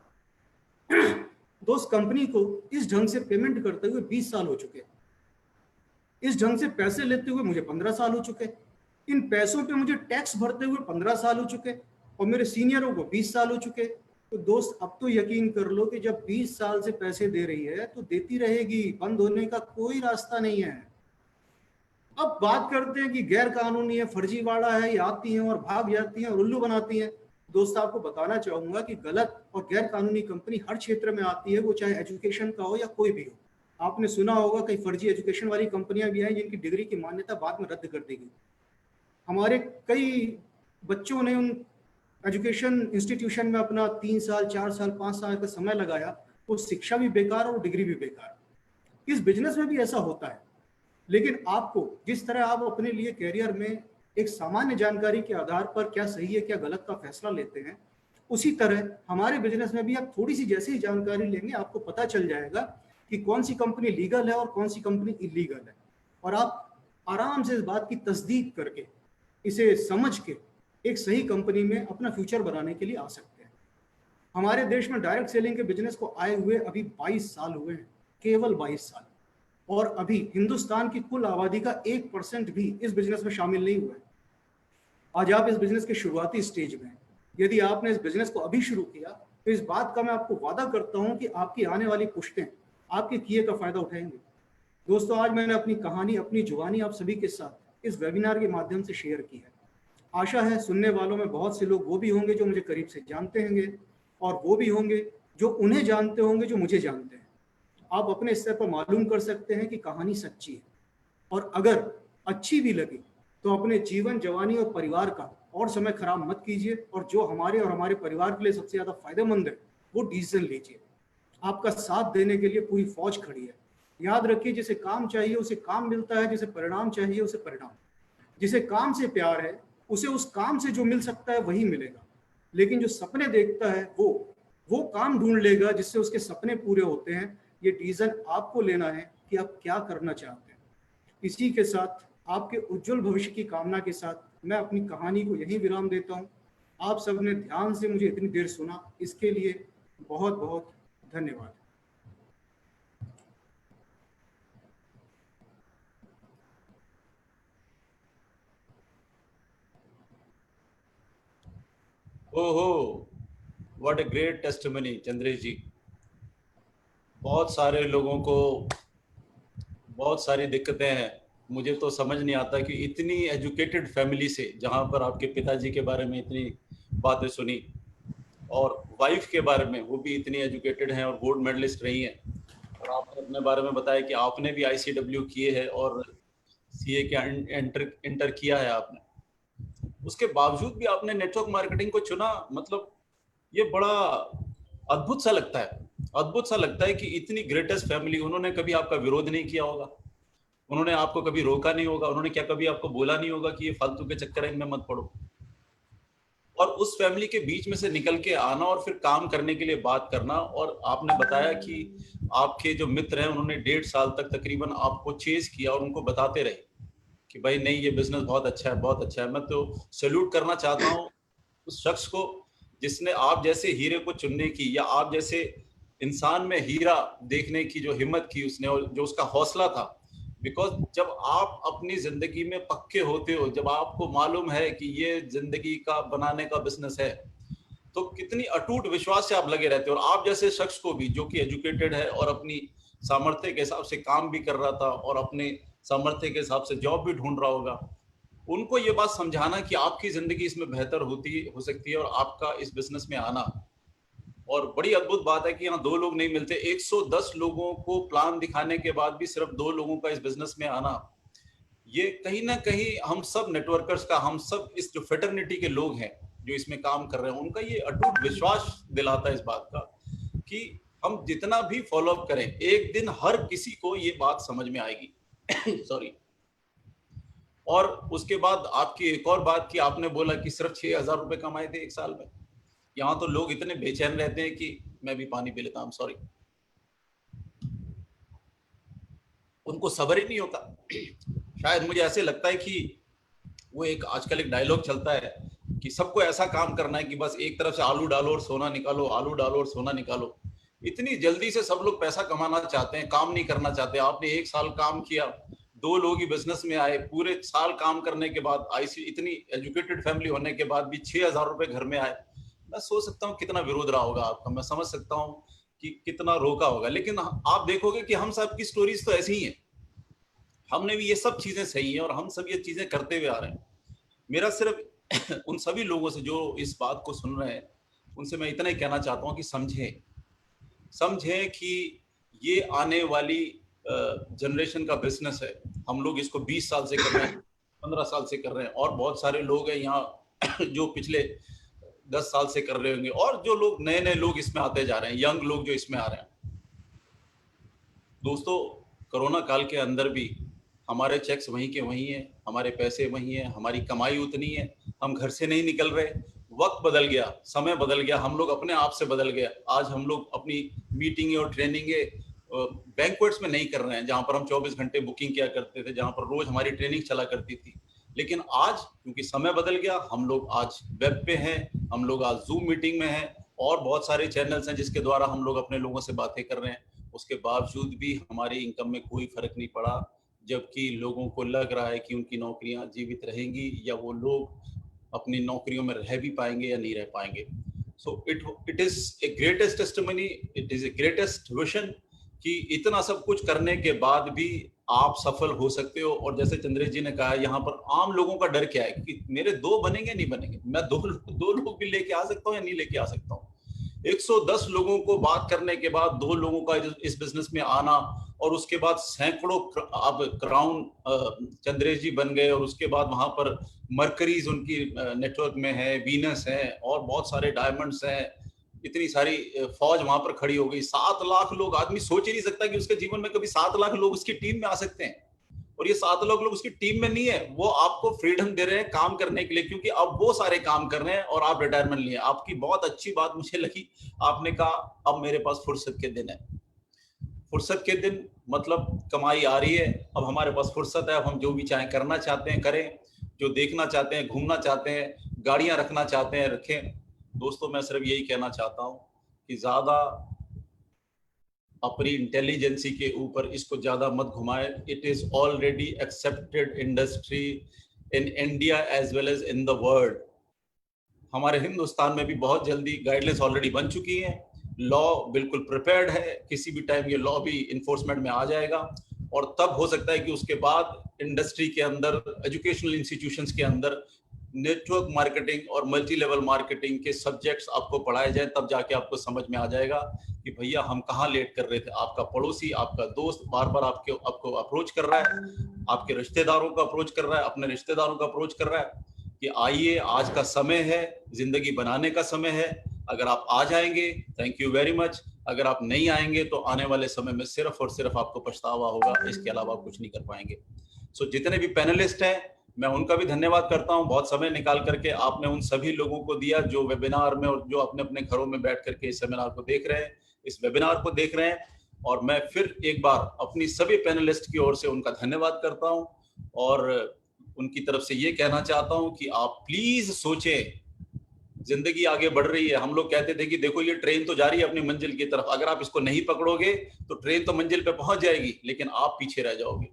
हूं। दोस्त, कंपनी को इस ढंग से पेमेंट करते हुए 20 साल हो चुके, इस ढंग से पैसे लेते हुए मुझे 15 साल हो चुके, इन पैसों पे मुझे टैक्स भरते हुए 15 साल हो चुके, और मेरे सीनियरों को 20 साल हो चुके। तो दोस्त, अब तो यकीन कर लो कि जब 20 साल से पैसे दे रही है तो देती रहेगी, बंद होने का कोई रास्ता नहीं है। अब बात करते हैं कि गैर कानूनी है, फर्जीवाड़ा है, ये आती हैं और भाग जाती हैं और उल्लू बनाती हैं। दोस्त, आपको बताना चाहूंगा कि गलत और गैर कानूनी कंपनी हर क्षेत्र में आती है, वो चाहे एजुकेशन का हो या कोई भी हो। आपने सुना होगा कई फर्जी एजुकेशन वाली कंपनियां भी हैं जिनकी डिग्री की मान्यता बाद में रद्द कर दी गई। हमारे कई बच्चों ने उन एजुकेशन इंस्टीट्यूशन में अपना 3 साल, 4 साल, 5 साल का समय लगाया, वो शिक्षा भी बेकार और डिग्री भी बेकार। इस बिजनेस में भी ऐसा होता है, लेकिन आपको जिस तरह आप अपने लिए कैरियर में एक सामान्य जानकारी के आधार पर क्या सही है क्या गलत का फैसला लेते हैं, उसी तरह हमारे बिजनेस में भी आप थोड़ी सी जैसे ही जानकारी लेंगे आपको पता चल जाएगा कि कौन सी कंपनी लीगल है और कौन सी कंपनी इलीगल है, और आप आराम से इस बात की तस्दीक करके इसे समझ के एक सही कंपनी में अपना फ्यूचर बनाने के लिए आ सकते हैं। हमारे देश में डायरेक्ट सेलिंग के बिजनेस को आए हुए अभी 22 साल हुए हैं, केवल 22 साल, और अभी हिंदुस्तान की कुल आबादी का 1% भी इस बिजनेस में शामिल नहीं हुआ है। आज आप इस बिजनेस के शुरुआती स्टेज में हैं। यदि आपने इस बिजनेस को अभी शुरू किया तो इस बात का मैं आपको वादा करता हूं कि आपकी आने वाली पुश्तें आपके किए का फायदा उठाएंगे। दोस्तों, आज मैंने अपनी कहानी, अपनी जुबानी आप सभी के साथ इस वेबिनार के माध्यम से शेयर की है। आशा है सुनने वालों में बहुत से लोग वो भी होंगे जो मुझे करीब से जानते होंगे, और वो भी होंगे जो उन्हें जानते होंगे जो मुझे जानते हैं। आप अपने स्तर पर मालूम कर सकते हैं कि कहानी सच्ची है, और अगर अच्छी भी लगी तो अपने जीवन, जवानी और परिवार का और समय खराब मत कीजिए, और जो हमारे और हमारे परिवार के लिए सबसे ज्यादा फायदेमंद है वो डिसीजन लीजिए। आपका साथ देने के लिए पूरी फौज खड़ी है। याद रखिए, जिसे काम चाहिए उसे काम मिलता है, जिसे परिणाम चाहिए उसे परिणाम। जिसे काम से प्यार है उसे उस काम से जो मिल सकता है वही मिलेगा, लेकिन जो सपने देखता है वो काम ढूंढ लेगा जिससे उसके सपने पूरे होते हैं। ये डिसीजन आपको लेना है कि आप क्या करना चाहते हैं। इसी के साथ आपके उज्जवल भविष्य की कामना के साथ मैं अपनी कहानी को यहीं विराम देता हूं। आप सबने ध्यान से मुझे इतनी देर सुना, इसके लिए बहुत बहुत धन्यवाद। ओहो, what a great testimony Chandresh ji. बहुत सारे लोगों को बहुत सारी दिक्कतें हैं। मुझे तो समझ नहीं आता कि इतनी एजुकेटेड फैमिली से, जहाँ पर आपके पिताजी के बारे में इतनी बातें सुनी और वाइफ के बारे में, वो भी इतनी एजुकेटेड हैं और गोल्ड मेडलिस्ट रही हैं, और आपने अपने बारे में बताया कि आपने भी ICW किए हैं और CA के इंटर किया है आपने, उसके बावजूद भी आपने नेटवर्क मार्केटिंग को चुना। मतलब ये बड़ा अद्भुत सा लगता है, अद्भुत सा लगता है कि इतनी ग्रेटेस्ट फैमिली, उन्होंने कभी आपका विरोध नहीं किया होगा, उन्होंने आपको कभी रोका नहीं होगा, उन्होंने क्या कभी आपको बोला नहीं होगा कि ये फालतू के चक्कर इनमें मत पड़ो। और उस फैमिली के बीच में से निकल के आना और फिर काम करने के लिए बात करना। और आपने बताया कि आपके जो मित्र हैं उन्होंने 1.5 साल तक तकरीबन आपको चेज किया और उनको बताते रहे कि भाई नहीं, ये बिजनेस बहुत अच्छा है, बहुत अच्छा है। मैं तो सैल्यूट करना चाहता हूँ उस शख्स को जिसने आप जैसे हीरे को चुनने की, या आप जैसे इंसान में हीरा देखने की जो हिम्मत की उसने, और जो उसका हौसला था। बिकॉज जब आप अपनी जिंदगी में पक्के होते हो, जब आपको मालूम है कि ये जिंदगी का बनाने का बिजनेस है, तो कितनी अटूट विश्वास से आप लगे रहते हो। और आप जैसे शख्स को भी, जो कि एजुकेटेड है और अपनी सामर्थ्य के हिसाब से काम भी कर रहा था और अपने सामर्थ्य के हिसाब से जॉब भी ढूंढ रहा होगा, उनको ये बात समझाना कि आपकी जिंदगी इसमें बेहतर हो सकती है और आपका इस बिजनेस में आना। और बड़ी अद्भुत बात है कि यहाँ 2 लोग नहीं मिलते, 110 लोगों को प्लान दिखाने के बाद भी सिर्फ 2 लोगों का इस बिजनेस में आना, ये कहीं ना कहीं हम सब नेटवर्कर्स का, हम सब इस जो फेटर्निटी के लोग हैं जो इसमें काम कर रहे हैं, उनका ये अटूट विश्वास दिलाता है इस बात का कि हम जितना भी फॉलो अप करें, एक दिन हर किसी को ये बात समझ में आएगी। सॉरी। और उसके बाद आपकी एक और बात कि आपने बोला कि सिर्फ 6,000 रुपए कमाए थे 1 साल में। यहाँ तो लोग इतने बेचैन रहते हैं कि मैं भी पानी पी लेता हूँ, सॉरी, उनको सब्र ही नहीं होता। शायद मुझे ऐसे लगता है कि वो एक आजकल एक डायलॉग चलता है कि सबको ऐसा काम करना है कि बस एक तरफ से आलू डालो और सोना निकालो, आलू डालो और सोना निकालो। इतनी जल्दी से सब लोग पैसा कमाना चाहते हैं, काम नहीं करना चाहते। आपने 1 साल काम किया, 2 लोग ही बिजनेस में आए, पूरे साल काम करने के बाद इतनी एजुकेटेड फैमिली होने के बाद भी 6,000 रुपए घर में आए। मैं सोच सकता हूँ कितना विरोध रहा होगा आपका, मैं समझ सकता हूँ कि कितना रोका होगा। लेकिन आप देखोगे कि हम सब की स्टोरीज तो ऐसी ही है, हमने भी ये सब चीजें सही है और हम सब ये चीजें करते हुए आ रहे हैं। मेरा सिर्फ उन सभी लोगों से जो इस बात को सुन रहे हैं, उनसे मैं इतना ही कहना चाहता हूँ कि समझें कि ये आने वाली जनरेशन का बिजनेस है। हम लोग इसको 20 साल से कर रहे हैं, 15 साल से कर रहे हैं, और बहुत सारे लोग हैं यहाँ जो पिछले 10 साल से कर रहे होंगे, और जो लोग नए लोग इसमें आते जा रहे हैं, यंग लोग जो इसमें आ रहे हैं। दोस्तों, कोरोना काल के अंदर भी हमारे चेक्स वहीं के वहीं हैं, हमारे पैसे वहीं हैं, हमारी कमाई उतनी है, हम घर से नहीं निकल रहे। वक्त बदल गया, समय बदल गया, हम लोग अपने आप से बदल गए। आज हम लोग अपनी मीटिंग और ट्रेनिंग बैंक्वेट्स में नहीं कर रहे हैं, जहां पर हम 24 घंटे बुकिंग किया करते थे, जहां पर रोज हमारी ट्रेनिंग चला करती थी। लेकिन आज क्योंकि समय बदल गया, हम लोग आज वेब पे हैं, हम लोग आज जूम मीटिंग में हैं, और बहुत सारे चैनल्स हैं जिसके द्वारा हम लोग अपने लोगों से बातें कर रहे हैं। उसके बावजूद भी हमारी इनकम में कोई फर्क नहीं पड़ा, जबकि लोगों को लग रहा है कि उनकी नौकरियां जीवित रहेंगी, या वो लोग अपनी नौकरियों में रह भी पाएंगे या नहीं रह पाएंगे। So it is a greatest testimony, it is a greatest vision कि इतना सब कुछ करने के बाद भी आप सफल हो सकते हो। और जैसे चंद्रेश जी ने कहा, यहाँ पर आम लोगों का डर क्या है कि मेरे 2 बनेंगे नहीं बनेंगे, मैं दो लोग भी लेके आ सकता हूँ या नहीं लेके आ सकता हूँ। 110 लोगों को बात करने के बाद 2 लोगों का इस बिजनेस में आना, और उसके बाद सैकड़ों अब क्राउन चंद्रेश जी बन गए, और उसके बाद वहां पर मरकरीज उनकी नेटवर्क में है, वीनस है, और बहुत सारे डायमंड्स हैं, इतनी सारी फौज वहां पर खड़ी हो गई। 7 लाख लोग, आदमी सोच ही नहीं सकता कि उसके जीवन में कभी 7 लाख लोग उसकी टीम में आ सकते हैं। और ये 7 लाख लोग उसकी टीम में नहीं है, वो आपको फ्रीडम दे रहे हैं काम करने के लिए, क्योंकि अब वो सारे काम कर रहे हैं और आप रिटायरमेंट लिए। आपकी बहुत अच्छी बात मुझे लगी, आपने कहा अब मेरे पास फुर्सत के दिन है। फुर्सत के दिन मतलब कमाई आ रही है, अब हमारे पास फुर्सत है, अब हम जो भी चाहें करना चाहते हैं करें, जो देखना चाहते हैं, घूमना चाहते हैं, गाड़ियां रखना चाहते हैं रखें। दोस्तों, मैं सिर्फ यही कहना चाहता हूं कि ज्यादा अपनी इंटेलिजेंसी के ऊपर इसको ज्यादा मत घुमाए। It is already accepted industry in India as well as in the world. हमारे हिंदुस्तान में भी बहुत जल्दी गाइडलाइंस ऑलरेडी बन चुकी हैं, लॉ बिल्कुल प्रिपेयर्ड है, किसी भी टाइम ये लॉ भी इन्फोर्समेंट में आ जाएगा और तब हो सकता है कि उसके बाद इंडस्ट्री के अंदर, एजुकेशनल इंस्टीट्यूशंस के अंदर नेटवर्क मार्केटिंग और मल्टी लेवल मार्केटिंग के सब्जेक्ट्स आपको पढ़ाए जाए, तब जाके आपको समझ में आ जाएगा कि भैया हम कहाँ लेट कर रहे थे। आपका पड़ोसी, आपका दोस्त बार बार आपको अप्रोच कर रहा है, आपके रिश्तेदारों को अप्रोच कर रहा है, अपने रिश्तेदारों को अप्रोच कर रहा है कि आइए, आज का समय है, जिंदगी बनाने का समय है। अगर आप आ जाएंगे, थैंक यू वेरी मच। अगर आप नहीं आएंगे तो आने वाले समय में सिर्फ और सिर्फ आपको पछतावा होगा, इसके अलावा आप कुछ नहीं कर पाएंगे। सो जितने भी पैनलिस्ट हैं, मैं उनका भी धन्यवाद करता हूं। बहुत समय निकाल करके आपने उन सभी लोगों को दिया जो वेबिनार में और जो अपने अपने घरों में बैठ करके इस सेमिनार को देख रहे हैं, इस वेबिनार को देख रहे हैं। और मैं फिर एक बार अपनी सभी पैनलिस्ट की ओर से उनका धन्यवाद करता हूं और उनकी तरफ से ये कहना चाहता हूं कि आप प्लीज सोचें, जिंदगी आगे बढ़ रही है। हम लोग कहते थे कि देखो ये ट्रेन तो जा रही है अपनी मंजिल की तरफ, अगर आप इसको नहीं पकड़ोगे तो ट्रेन तो मंजिल पे पहुंच जाएगी, लेकिन आप पीछे रह जाओगे।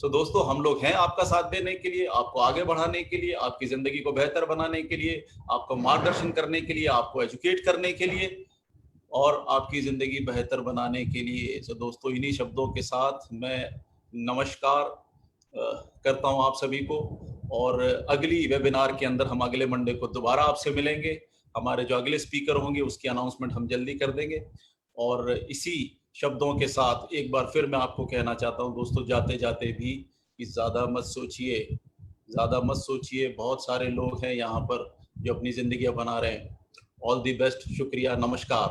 तो दोस्तों, हम लोग हैं आपका साथ देने के लिए, आपको आगे बढ़ाने के लिए, आपकी जिंदगी को बेहतर बनाने के लिए, आपको मार्गदर्शन करने के लिए, आपको एजुकेट करने के लिए और आपकी जिंदगी बेहतर बनाने के लिए। तो दोस्तों, इन्हीं शब्दों के साथ मैं नमस्कार करता हूं आप सभी को और अगली वेबिनार के अंदर हम अगले मंडे को दोबारा आपसे मिलेंगे। हमारे जो अगले स्पीकर होंगे उसकी अनाउंसमेंट हम जल्दी कर देंगे। और इसी शब्दों के साथ एक बार फिर मैं आपको कहना चाहता हूं दोस्तों, जाते जाते भी कि ज़्यादा मत सोचिए। बहुत सारे लोग हैं यहाँ पर जो अपनी जिंदगियां बना रहे हैं। ऑल दी बेस्ट, शुक्रिया, नमस्कार।